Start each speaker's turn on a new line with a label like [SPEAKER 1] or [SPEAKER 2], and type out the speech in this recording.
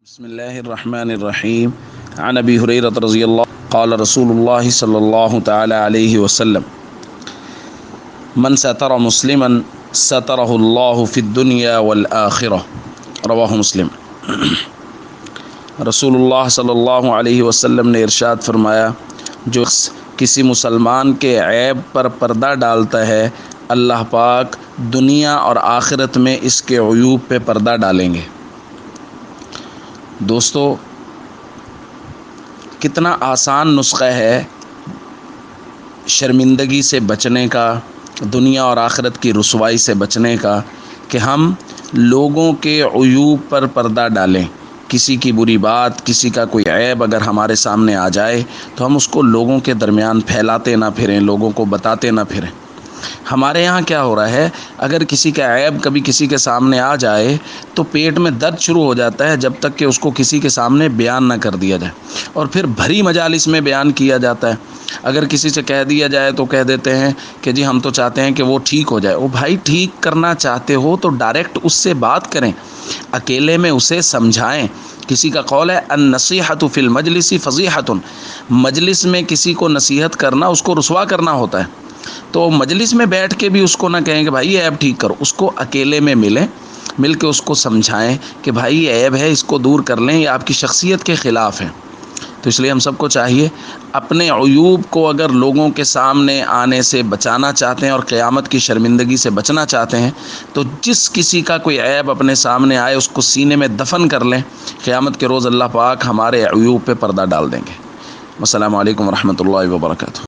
[SPEAKER 1] بسم الله الرحمن الرحيم عن أبي هريرة رضي الله قال رسول الله صلى الله تعالى عليه وسلم من ستر مسلما ستره الله في الدنيا والآخرة رواہ مسلم۔ رسول اللہ صلی اللہ علیہ وسلم نے ارشاد فرمایا، جو کسی مسلمان کے عیب پر پردہ ڈالتا ہے اللہ پاک دنیا اور آخرت میں اس کے عیوب پہ پردہ ڈالیں گے۔ دوستو، کتنا آسان نسخہ ہے شرمندگی سے بچنے کا، دنیا اور آخرت کی رسوائی سے بچنے کا، کہ ہم لوگوں کے عیوب پر پردہ ڈالیں۔ کسی کی بری بات، کسی کا کوئی عیب اگر ہمارے سامنے آ جائے تو ہم اس کو لوگوں کے درمیان پھیلاتے نہ پھریں، لوگوں کو بتاتے نہ پھریں۔ ہمارے یہاں کیا ہو رہا ہے، اگر کسی کا عیب کبھی کسی کے سامنے آ جائے تو پیٹ میں درد شروع ہو جاتا ہے جب تک کہ اس کو کسی کے سامنے بیان نہ کر دیا جائے، اور پھر بھری مجالس میں بیان کیا جاتا ہے۔ اگر کسی سے کہہ دیا جائے تو کہہ دیتے ہیں کہ جی ہم تو چاہتے ہیں کہ وہ ٹھیک ہو جائے۔ وہ بھائی، ٹھیک کرنا چاہتے ہو تو ڈائریکٹ اس سے بات کریں، اکیلے میں اسے سمجھائیں۔ کسی کا قول ہے النصیحۃ فی المجلس فضیحۃ، مجلس میں کسی کو نصیحت کرنا اس کو رسوا کرنا ہوتا ہے۔ تو مجلس میں بیٹھ کے بھی اس کو نہ کہیں کہ بھائی یہ عیب ٹھیک کرو، اس کو اکیلے میں مل کے اس کو سمجھائیں کہ بھائی یہ عیب ہے، اس کو دور کر لیں، یہ آپ کی شخصیت کے خلاف ہے۔ تو اس لیے ہم سب کو چاہیے، اپنے عیوب کو اگر لوگوں کے سامنے آنے سے بچانا چاہتے ہیں اور قیامت کی شرمندگی سے بچنا چاہتے ہیں تو جس کسی کا کوئی عیب اپنے سامنے آئے اس کو سینے میں دفن کر لیں۔ قیامت کے روز اللہ پاک ہمارے عیوب پہ پردہ ڈال دیں گے۔ السلام علیکم ورحمۃ اللہ وبرکاتہ۔